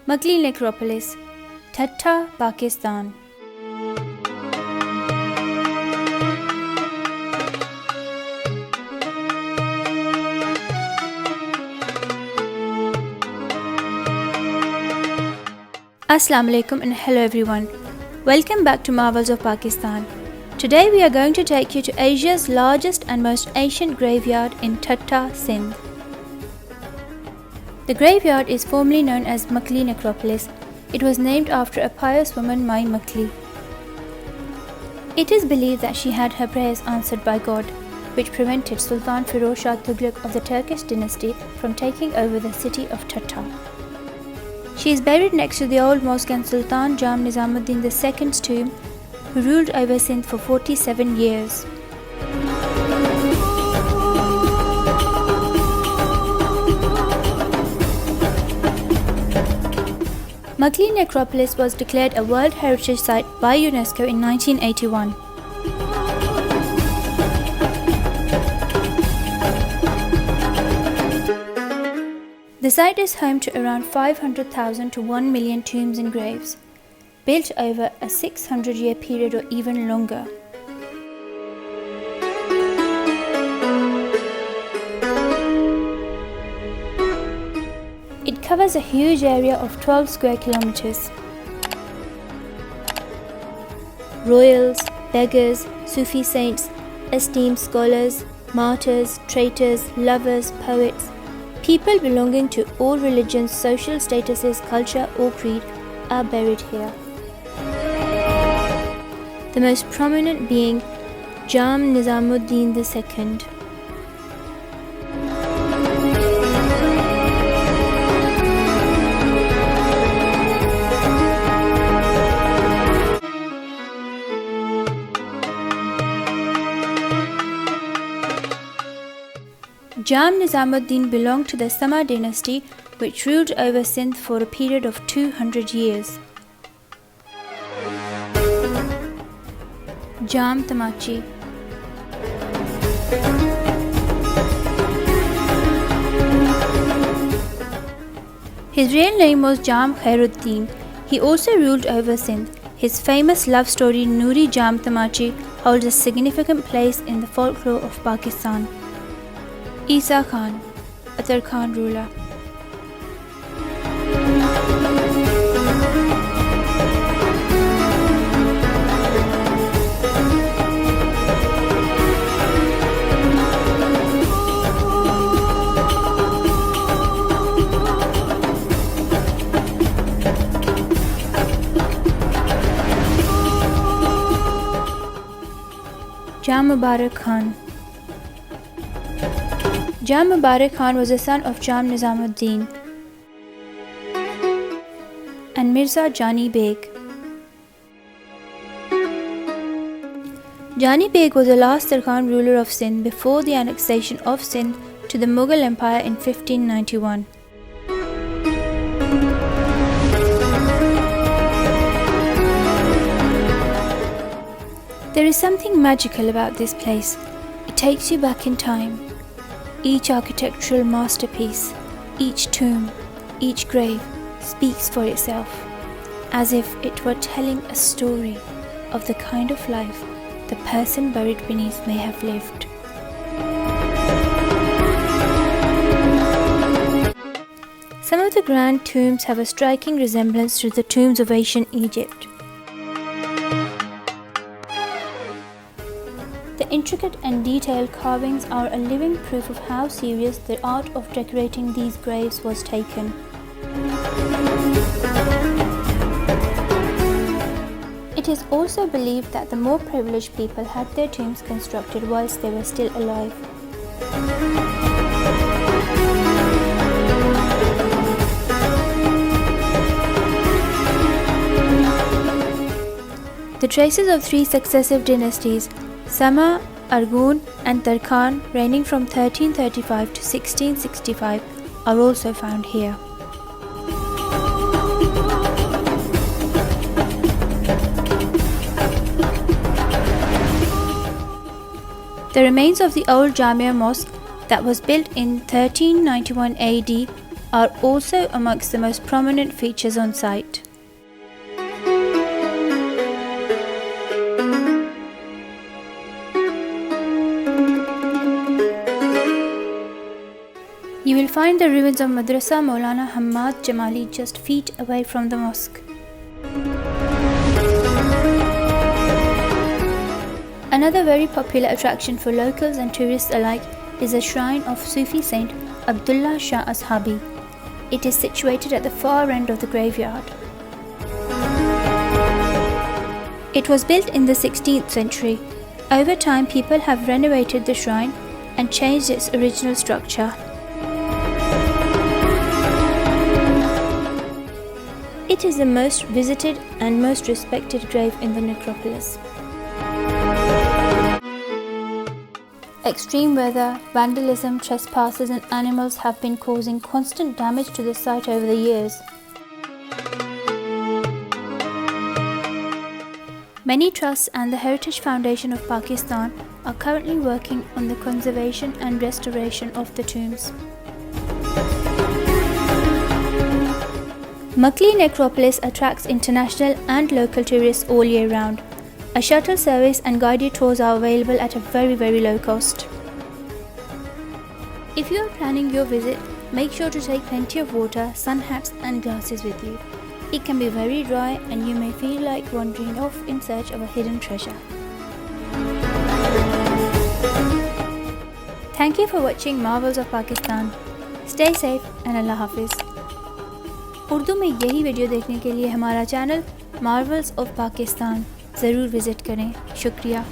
Makli Necropolis, Thatta, Pakistan. Assalamu alaikum and hello everyone. Welcome back to Marvels of Pakistan. Today we are going to take you to Asia's largest and most ancient graveyard in Thatta, Sindh. The graveyard is formerly known as Makli Necropolis. It was named after a pious woman, Mai Makli. It is believed that she had her prayers answered by God, which prevented Sultan Firoz Shah Tughlaq of the Turkish dynasty from taking over the city of Thatta. She is buried next to the old mosque and Sultan Jam Nizamuddin II's tomb, who ruled over Sindh for 47 years. Makli Necropolis was declared a World Heritage Site by UNESCO in 1981. The site is home to around 500,000 to 1 million tombs and graves, built over a 600-year period or even longer. It covers a huge area of 12 square kilometers. Royals, beggars, Sufi saints, esteemed scholars, martyrs, traitors, lovers, poets, people belonging to all religions, social statuses, culture or creed are buried here. The most prominent being Jam Nizamuddin II. Jam Nizamuddin belonged to the Sama dynasty, which ruled over Sindh for a period of 200 years. Jam Tamachi. His real name was Jam Khairuddin. He also ruled over Sindh. His famous love story Noori Jam Tamachi holds a significant place in the folklore of Pakistan. Isa Khan, a Tarkhan ruler. Jam Mubarak Khan. Jam Mubarak Khan was the son of Jam Nizamuddin and Mirza Jani Beg. Jani Beg was the last Tarkhan ruler of Sindh before the annexation of Sindh to the Mughal Empire in 1591. There is something magical about this place. It takes you back in time. Each architectural masterpiece, each tomb, each grave speaks for itself, as if it were telling a story of the kind of life the person buried beneath may have lived. Some of the grand tombs have a striking resemblance to the tombs of ancient Egypt. The intricate and detailed carvings are a living proof of how serious the art of decorating these graves was taken. It is also believed that the more privileged people had their tombs constructed whilst they were still alive. The traces of three successive dynasties, Sama, Arghun and Tarkhan, reigning from 1335 to 1665, are also found here. The remains of the old Jamia mosque that was built in 1391 AD are also amongst the most prominent features on site. You will find the ruins of Madrasa Maulana Hammad Jamali just feet away from the mosque. Another very popular attraction for locals and tourists alike is the shrine of Sufi saint Abdullah Shah Ashabi. It is situated at the far end of the graveyard. It was built in the 16th century. Over time, people have renovated the shrine and changed its original structure. It is the most visited and most respected grave in the necropolis. Extreme weather, vandalism, trespassers and animals have been causing constant damage to the site over the years. Many trusts and the Heritage Foundation of Pakistan are currently working on the conservation and restoration of the tombs. Makli Necropolis attracts international and local tourists all year round. A shuttle service and guided tours are available at a very low cost. If you are planning your visit, make sure to take plenty of water, sun hats and glasses with you. It can be very dry and you may feel like wandering off in search of a hidden treasure. Thank you for watching Marvels of Pakistan. Stay safe and Allah Hafiz. Urdu में यही video देखने के लिए हमारा channel Marvels of Pakistan ज़रूर visit करें। शुक्रिया।